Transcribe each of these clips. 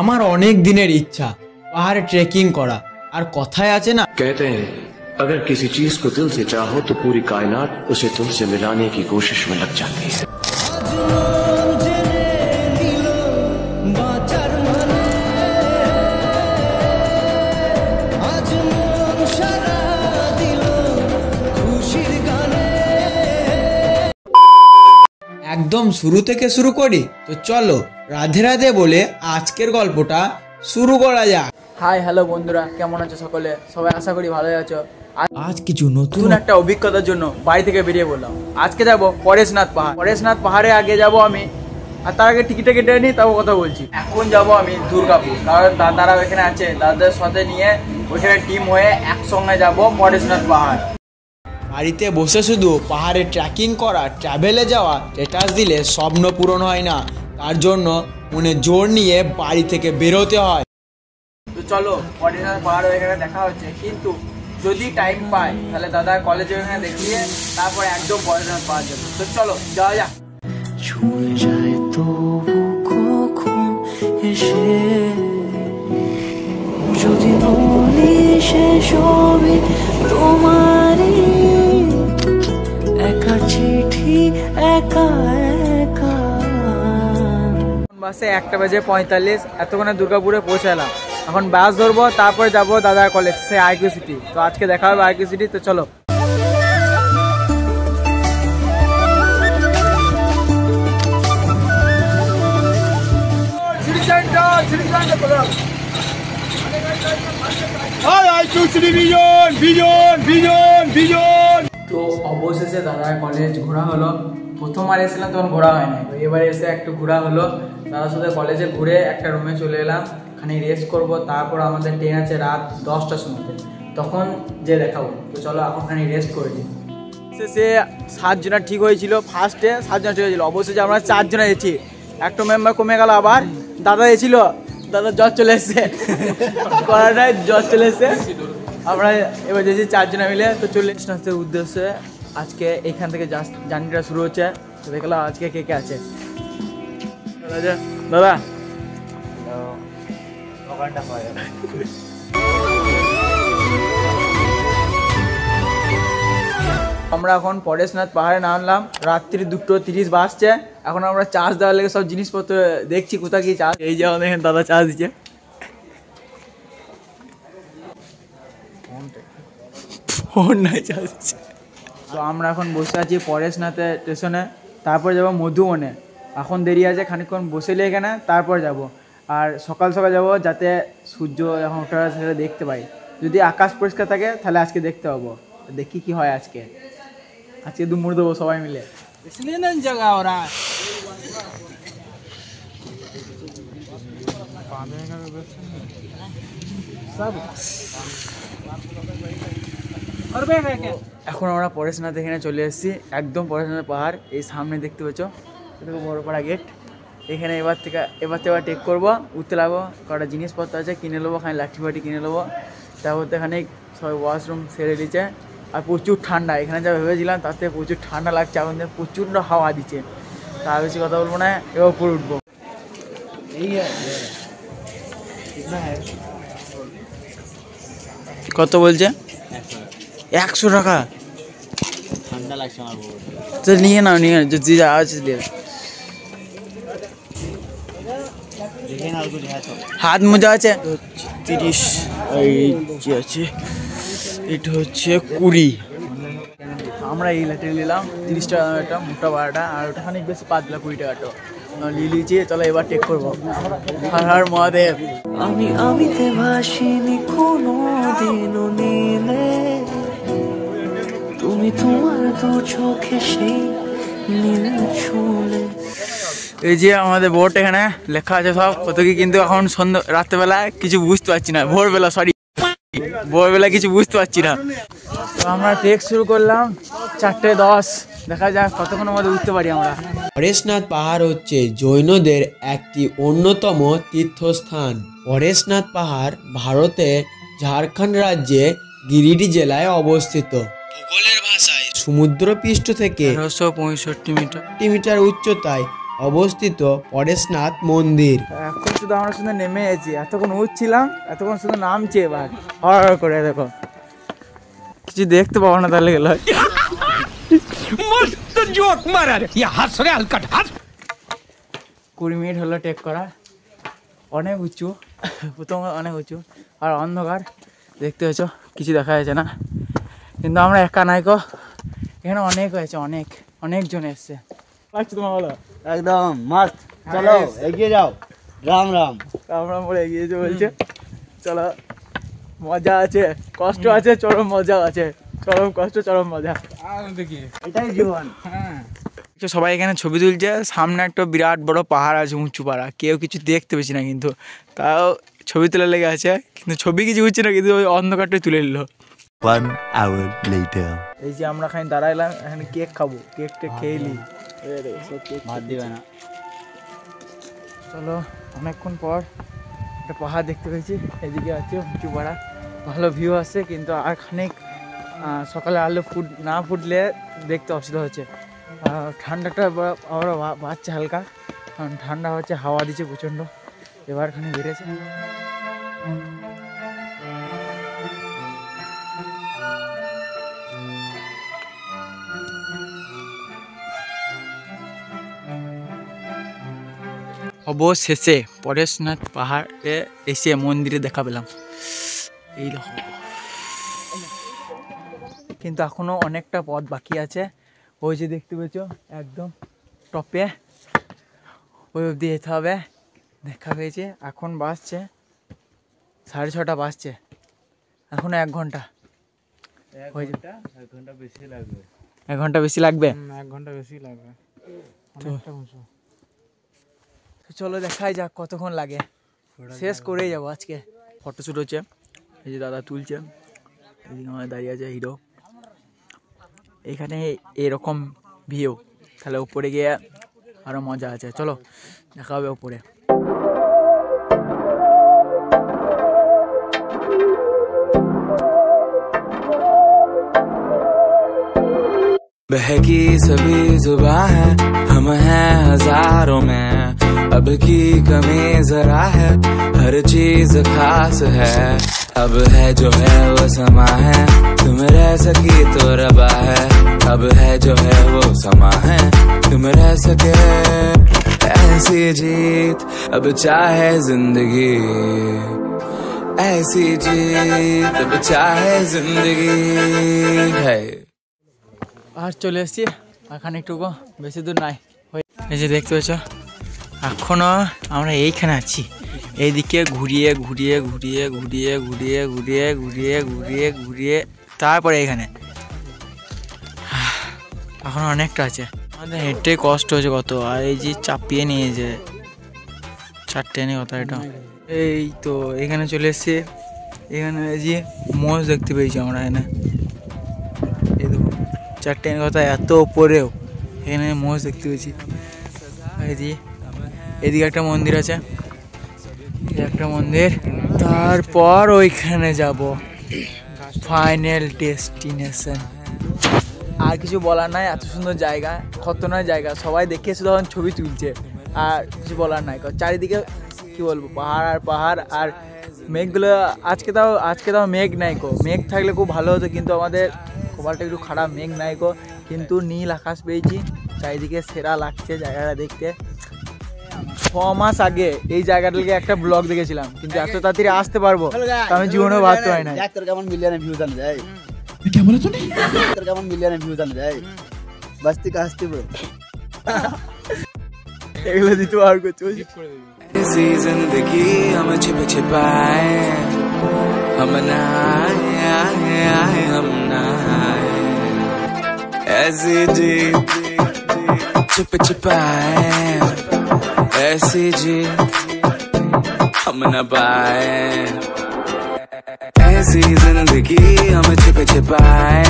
আমার অনেক দিনের ইচ্ছা পাহাড়ে ট্রেকিং করা। আর কথায় আছে না, कहते हैं अगर किसी चीज को दिल से चाहो तो पूरी कायनात उसे तुमसे मिलाने की कोशिश में लग जाती है। একদম শুরু থেকে শুরু করি তো চলো রাধে রাধে বলে আজকের গল্পটা শুরু করা যাক। হাই হ্যালো বন্ধুরা, কেমন আছো সকলে? সবাই আশা করি ভালোই আছো। আজ কিছু নতুন একটা অভিজ্ঞতার জন্য বাড়ি থেকে বেরিয়ে বললাম। আজকে যাব পরেশনাথ পাহাড়। পরেশনাথ পাহাড়ে আগে যাব আমি, আর তার আগে টিকিটে কেটে নিই, তাও কথা বলছি। এখন যাব আমি দুর্গাপুর, কারণ দাদারা এখানে আছে, দাদাদের সাথে নিয়ে ওইখানে টিম হয়ে একসঙ্গে যাব পরেশনাথ পাহাড়। বাড়িতে বসে শুধু পাহাড়ে ট্রেকিং করা, ট্রাভেলে যাওয়া স্ট্যাটাস দিলে স্বপ্ন পূরণ হয় না, তার জন্য মনে জোর নিয়ে বাড়ি থেকে বেরোতে হয়। তো চলো পরেশনাথ পাহাড় এখানে দেখা হচ্ছে, কিন্তু যদি টাইম পাই তাহলে দাদা কলেজে এখানে দেখিয়ে তারপরে একদম পরেশনাথ পাহাড় যাবো। তো চলো যাওয়া যাক। ছুঁয়ে যায় তো কখন এসে যদি বলি শেষ হবে তোমারই একা চিঠি একা একা। বাসে 1:45, এতক্ষণে দুর্গাপুরে পৌঁছালাম। এখন বাস ধরবো, তারপরে যাবো দাদার কলেজ, সে আইকিউ সিটি। তো আজকে দেখা হবে আইকিউ সিটি। তো চলো। তো অবশেষে দাদার কলেজ ঘোরা হলো। প্রথমবার এসেছিলাম তখন ঘোরা হয়নি, তো এবারে এসে একটু ঘোরা হলো। দাদার সাথে কলেজে ঘুরে একটা রুমে চলে এলাম, খানিক রেস্ট করব। তারপর আমাদের ট্রেন আছে রাত 10টার সময়, তখন যে দেখাবো। তো চলো এখন খানিক রেস্ট করে নিই। সে 7 জনের ঠিক হয়েছিল, ফার্স্টে 7 জনের ঠিক হয়েছিল, অবশেষে আমরা 4 জনে এসেছি। একটা মেম্বার কমে গেল, আবার দাদা এসেছিল, দাদা জ্বর চলে এসছে, করাটায় জ্বর চলে এসছে। আমরা এবার যেছি 4 জনে মিলে। তো চলে আসতে উদ্দেশ্যে আজকে এখান থেকে জার্নিটা শুরু হচ্ছে। তো দেখলাম আজকে কে কে আছে। দাদা আমরা এখন পরেশনাথ পাহাড়ে নামলাম। রাত্রি 2:30 বাজছে। এখন আমরা চার্জ দেওয়ার লেগে সব জিনিসপত্র দেখছি কোথায় কি চার্জ। এই যে আমাদের এখানে দাদা চার্জ দিচ্ছে। ফোন নাই চার্জ দিচ্ছে। তো আমরা এখন বসে আছি পরেশনাথের স্টেশনে, তারপর যাবো মধুবনে। এখন দেরি আছে, খানিকক্ষণ বসেলে এখানে, তারপর যাব। আর সকাল সকাল যাব, যাতে সূর্য যখন ওঠা সেটা দেখতে পাই। যদি আকাশ পরিষ্কার থাকে তাহলে আজকে দেখতে পাবো। দেখি কি হয় আজকে। আজকে দুমুড় দেবো সবাই মিলে। জায়গা ওরা এখন আমরা পরেশনাথ এখানে চলে এসেছি, একদম পরেশনাথ পাহাড়। এই সামনে দেখতে পাচ্ছ বড় পাড়া গেট। এখানে এবার থেকে টেক করবো, উঠতে লাগবো। কটা জিনিসপত্র আছে কিনে নেবো, খানি লাঠি ফাঠি কিনে নেবো। তারপর এখানে সবাই ওয়াশরুম সেরে দিচ্ছে। আর প্রচুর ঠান্ডা, এখানে যা ভেবেছিলাম তার থেকে প্রচুর ঠান্ডা লাগছে। এখন প্রচণ্ড হাওয়া দিচ্ছে। তার বেশি কথা বলবো না, এবার উপরে উঠবো। কত বলছে? 100 টাকা। ঠান্ডা লাগছে আমার, তো নিয়ে নাও, নিয়ে যদি আছে হাত মোজা আছে 30, আছে এটা হচ্ছে 20। আমরা এই লাঠি নিলাম 30 টাকা একটা মোটা বাড়াটা, আর ওটা খানিক বেশি পাতলা 20 টাকাটা নিয়ে নিয়েছি। চলো এবার টেক করবো। হর হর মহাদেব। আমিতে ভাসিনি কোনো দিনও নীলে, তুমি তোমার দু চোখে সেই নীল ছুঁলে। এই যে আমাদের বোর্ড এখানে লেখা আছে সব কত কি, কিন্তু এখন রাত্রেবেলা কিছু বুঝতে পারছি না। ভোরবেলা কিছু বুঝতে পারছি না। তো আমরা ট্রেক শুরু করলাম 4:10। দেখা যাক কতক্ষণ আমাদের উঠতে পারি আমরা। পরেশনাথ পাহাড় হচ্ছে জৈনদের একটি অন্যতম তীর্থস্থান। পরেশনাথ পাহাড় ভারতে ঝাড়খণ্ড রাজ্যে গিরিডি জেলায় অবস্থিত। ভূগোলের ভাষায় সমুদ্রপৃষ্ঠ থেকে 165 মিটার উচ্চতায় অবস্থিত পরেশনাথ মন্দির। এখন শুধু আমরা শুধু নেমে আছি, এতক্ষণ উঠছিলাম, এতক্ষণ শুধু নামছি। এবার হর করে দেখো, কিছু দেখতে পাবো না, তাহলে গেল 20 মিনিট হলো টেক করা। অনেক উঁচু, প্রথম অনেক উঁচু আর অন্ধকার, দেখতে পেয়েছ কিছু দেখা যাচ্ছে না। কিন্তু আমরা একা নাই গো, এখানে অনেক হয়েছে, অনেকজন এসছে। লাগছে তোমার বলো? একদম মস্ত। চলো এগিয়ে যাও। রাম রাম আমরা বলে এগিয়েছে বলছে। চলো, মজা আছে, কষ্ট আছে, চরম মজা আছে। চরম কষ্ট, চরম মজা, এটাই জীবন। সবাই এখানে ছবি তুলছে। সামনে একটা বিরাট বড় পাহাড় আছে, উঁচু পাড়া, কেউ কিছু দেখতে পেয়েছি না, কিন্তু তাও ছবি তোলা লেগে আছে। কিন্তু ছবি কিছু হচ্ছে না, কিন্তু ওই অন্ধকারটাই তুলে নিল। 1 hour later. এই যে আমরা খানি দাঁড়াইলাম, এখানে কেক খাবো, কেকটা খেয়ে নি। ভাত দিবে না। চলো, অনেকক্ষণ পর একটা পাহাড় দেখতে পেয়েছি। এদিকে আছে উঁচু পাড়া, ভালো ভিউ আছে। কিন্তু আর খানিক সকালে আলো না ফুটলে দেখতে অসুবিধা হচ্ছে। ঠান্ডাটা আবার বাড়ছে হালকা, কারণ ঠান্ডা হচ্ছে, হাওয়া দিচ্ছে প্রচণ্ড। এবার খানি বেড়েছে। অবশেষে পরেশনাথ পাহাড়ে এসে মন্দিরে দেখা পেলাম। এইরকম, কিন্তু এখনো অনেকটা পথ বাকি আছে। ওই যে দেখতে পেয়েছো একদম টপে, ওই অবধি যেতে হবে। দেখা পেয়েছে এখন বাজছে 6:30 বাজছে, এখনো 1 ঘন্টা। 1 ঘন্টা বেশি লাগবে। 1 ঘন্টা বেশি লাগবে। 1 ঘন্টা বেশি লাগবে। তো চলো দেখাই যাক কতক্ষণ লাগে, শেষ করেই যাবো আজকে। ফটোশ্যুট হচ্ছে, এই যে দাদা তুলছে, এইদিকে আমাদের দাঁড়িয়ে আছে হিরো। এখানে এরকম ভিউ, তাহলে উপরে গিয়ে আরো মজা আছে। চলো দেখা হবে উপরে। बहकी सभी जुबां है, हम हैं हजारों में, अब की कमी जरा है, हर चीज खास है। अब है जो है वो समा है, तुम रह सकी तो रबा है। अब है जो है वो समा है, तुम रह सके ऐसी जीत। अब चाहे जिंदगी ऐसी जीत, अब चाहे जिंदगी है। আর চলে এসেছি, আর খানিকটুকু, বেশি দূর নাই। এই যে দেখতে পেয়েছ, এখনো আমরা এইখানে আছি। এইদিকে ঘুরিয়ে ঘুরিয়ে ঘুরিয়ে ঘুরিয়ে ঘুরিয়ে ঘুরিয়ে ঘুরিয়ে ঘুরিয়ে ঘুরিয়ে তারপরে এখানে এখন অনেকটা আছে। আমাদের হেঁটে কষ্ট হচ্ছে কত, আর এই যে চাপিয়ে নিয়েছে 4 ট্রেনে কথা। এটা এই তো এখানে চলে এসেছি। এখানে এই যে মোষ দেখতে পেয়েছি আমরা, এখানে এই দেখো 4 ট্রেনের কথা, এত উপরেও এখানে মোষ দেখতে পেয়েছি। এদিকে একটা মন্দির আছে, একটা মন্দির। তারপর ওইখানে যাব, ফাইনাল ডেস্টিনেশন। আর কিছু বলার নাই, এত সুন্দর জায়গা, খতরনাক জায়গা। সবাই দেখে শুধু তখন ছবি তুলছে, আর কিছু বলার নাই। চারিদিকে কি বলবো, পাহাড় আর পাহাড়। আর মেঘগুলো আজকে তাও মেঘ নাই গো। মেঘ থাকলে খুব ভালো হতো, কিন্তু আমাদের কপালটা একটু খারাপ, মেঘ নাই গো। কিন্তু নীল আকাশ পেয়েছি, চারিদিকে সেরা লাগছে জায়গাটা দেখতে। 6 মাস আগে এই জায়গাটাকে একটা ব্লগ দেখেছিলাম, কিন্তু এত তাড়াতাড়ি আসতে পারবো আমি জীবনেও ভাবতে পারি না। তোর কেমন মিলিয়নে ভিউজ আনে যায়, তোর কেমন মিলিয়নে ভিউজ আনে যায়, বাস্তি কাস্তি ব্রো। এগুলো দিতে আর কিছু ऐसी जिंदगी हम छिप छिपाए, हम नहाए आए आए हम नहाए। ऐसी जी छिप छिपाए, ऐसी जी हम न पाए। ऐसी जिंदगी हम छिप छिपाए,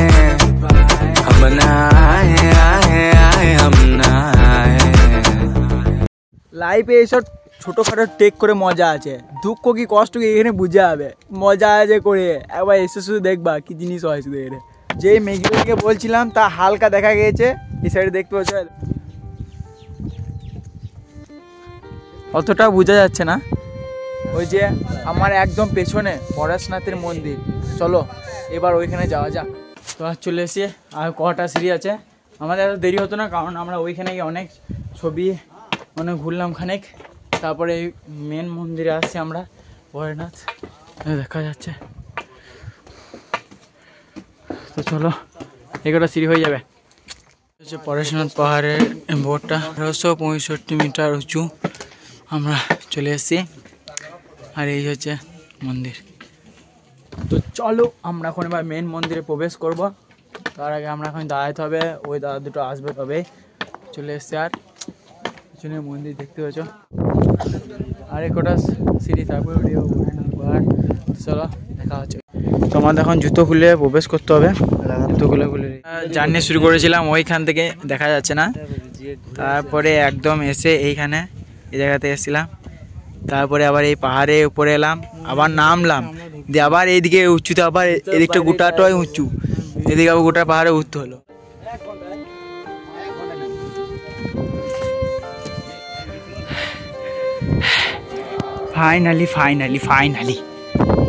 हम नहाए आए आए हम नहाए। লাইফে এইসব ছোটোখাটো টেক করে মজা আছে, দুঃখ কি কষ্ট কি এখানে বুঝে যাবে। মজা আছে করে একবার এসে শুধু দেখবা কি জিনিস হয় শুধু এখানে। যেই মেঘগুলোকে বলছিলাম তা হালকা দেখা গিয়েছে, এই সাইডে দেখতে পাচ্ছ। অতটা বোঝা যাচ্ছে না। ওই যে আমার একদম পেছনে পরেশনাথের মন্দির, চলো এবার ওইখানে যাওয়া যাক। তো আর চলে এসে আর কটা সিঁড়ি আছে, আমাদের এত দেরি হতো না কারণ আমরা ওইখানে গিয়ে অনেক ছবি অনেক ঘুরলাম খানিক, তারপরে এই মেন মন্দিরে আসছি আমরা পরেশনাথ দেখা যাচ্ছে। তো চলো এগারোটা সিঁড়ি হয়ে যাবে। হচ্ছে পরেশনাথ পাহাড়ের বোর্ডটা 1865 মিটার উঁচু, আমরা চলে এসেছি। আর এই হচ্ছে মন্দির। তো চলো আমরা এখন এবার মেন মন্দিরে প্রবেশ করব। তার আগে আমরা এখন দাঁড়াতে হবে, ওই দাদা দুটো আসবে তবে চলে এসছে। আর পিছনে মন্দির দেখতে পাচ্ছ, আর একটা সিঁড়ি তারপরে পাহাড়। চলো দেখা হচ্ছে। তোমাদের এখন জুতো খুলে প্রবেশ করতে হবে, জুতোগুলো খুলে জার্নি শুরু করেছিলাম ওইখান থেকে দেখা যাচ্ছে না, তারপরে একদম এসে এইখানে এই জায়গাতে এসেছিলাম, তারপরে আবার এই পাহাড়ে উপরে এলাম, আবার নামলাম, দিয়ে আবার এইদিকে উঁচুতে, আবার এদিকটা গোটাটাই উঁচু, এদিকে আবার গোটা পাহাড়ে উঠতে হলো। ফাইনালি ফাইনালি ফাইনালি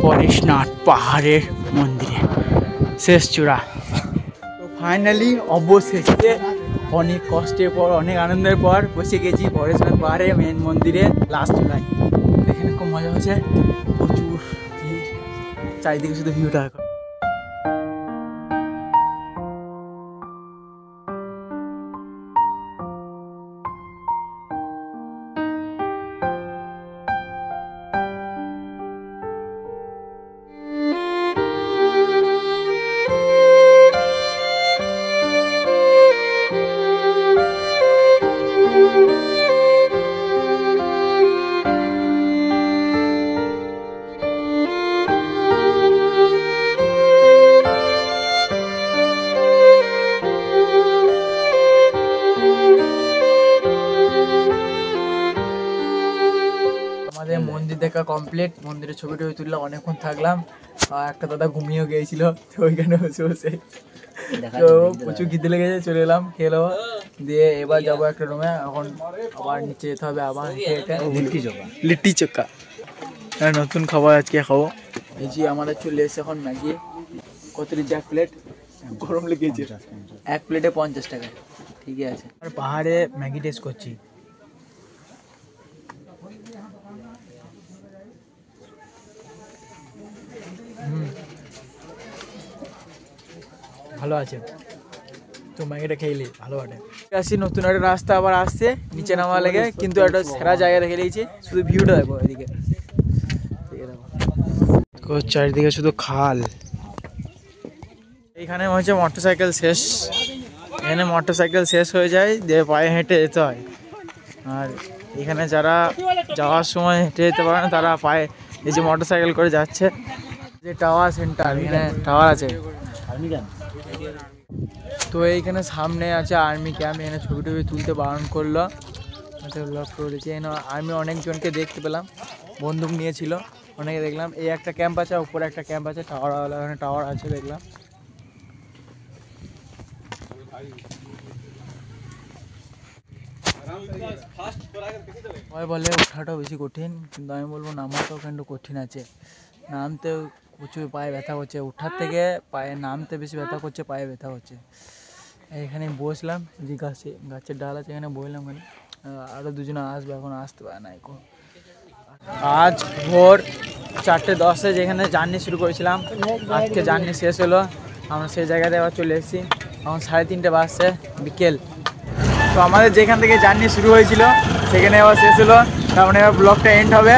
পরেশনাথ পাহাড়ের মন্দিরে শেষ চূড়া। তো ফাইনালি অবশেষে অনেক কষ্টের পর অনেক আনন্দের পর বসে গেছি পরেশনাথ পাহাড়ে মেন মন্দিরে লাস্ট চূড়ায়। এখানে খুব মজা হচ্ছে, প্রচুর চারিদিকে শুধু ভিউটা। মন্দির দেখা কমপ্লিট, মন্দিরের ছবি টবি তুললাম, অনেকক্ষণ থাকলাম। আর একটা দাদা ঘুমিয়েও গিয়েছিল, তো ওইখানে বসে বসে তো প্রচুর খিদে লেগেছে, চলে এলাম খেয়ে নেবো, দিয়ে এবার যাবো একটা রুমে। এখন আবার নিচে যেতে হবে, আবার লিট্টি চোখা নতুন খাবার আজকে খাবো। এই যে আমাদের চলে এসে এখন ম্যাগি, কত দিচ্ছে এক প্লেট, গরম লেগেছে, এক প্লেটে 50 টাকা, ঠিকই আছে। আর পাহাড়ে ম্যাগি টেস্ট করছি, ভালো আছে। তো ম্যাগিটা খেয়ে ভালো বাটে। আসি নতুন একটা রাস্তা আবার আসছে নিচে নামা লেগে, কিন্তু একটা সেরা জায়গা রেখে দিয়েছি, শুধু ভিউটা দেখো এদিকে, চারিদিকে শুধু খাল। এইখানে হচ্ছে মোটরসাইকেল শেষ, এখানে মোটরসাইকেল শেষ হয়ে যায়, দিয়ে পায়ে হেঁটে যেতে হয়। আর এখানে যারা যাওয়ার সময় হেঁটে যেতে পারে না, তারা পায়ে এই যে মোটরসাইকেল করে যাচ্ছে। যে টাওয়ার সেন্টার, এখানে টাওয়ার আছে। তো এইখানে সামনে আছে আর্মি ক্যাম্প, এখানে ছবি টবি তুলতে বারণ করলো, ব্লগ করেছি। এখানে আর্মি অনেকজনকে দেখতে পেলাম, বন্দুক নিয়েছিল, অনেকে দেখলাম। এই একটা ক্যাম্প আছে, উপরে একটা ক্যাম্প আছে, টাওয়ারওয়ালা, এখানে টাওয়ার আছে দেখলাম। সবাই বলে ওঠাটাও বেশি কঠিন, কিন্তু আমি বলবো নামাটাও কিন্তু কঠিন আছে। নামতে প্রচুর পায়ে ব্যথা করছে, ওঠার থেকে পায়ে নামতে বেশি ব্যথা করছে, পায়ে ব্যথা করছে। এখানে বসলাম, যে গাছের ডাল আছে, এখানে বসলাম। এখানে আরও দুজনে আসবে, এখন আসতে পারে না এখন। আজ ভোর 4:10 যেখানে জার্নি শুরু করেছিলাম, আজকে জার্নি শেষ হলো, আমরা সেই জায়গাতে আবার চলে এসেছি। এখন 3:30 বাজছে বিকেল। তো আমাদের যেখান থেকে জার্নি শুরু হয়েছিল সেখানে আবার শেষ হলো, তার মানে এবার ব্লগটা এন্ড হবে।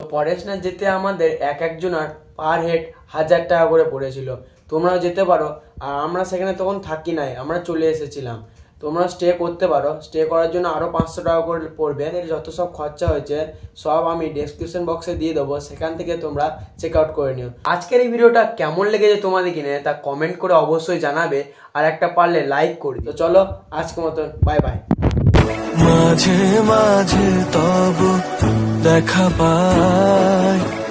পরেশনাথ যেতে আমাদের একজনের পার হেড 1000 টাকা করে পড়েছিল। তোমরাও যেতে পারো, আর আমরা সেখানে তখন থাকি নাই, আমরা চলে এসেছিলাম। তোমরা স্টে করতে পারো, স্টে করার জন্য আরও 500 টাকা করে পড়বে। এর যত সব খরচা হয়েছে সব আমি ডেসক্রিপশন বক্সে দিয়ে দেবো, সেখান থেকে তোমরা চেক আউট করে নিও। আজকের এই ভিডিওটা কেমন লেগেছে তোমাদের কিনে তা কমেন্ট করে অবশ্যই জানাবে, আর একটা পারলে লাইক করি। তো চলো আজকের মতন বাই বাই। মাঝে মাঝে তবু দেখা পাই।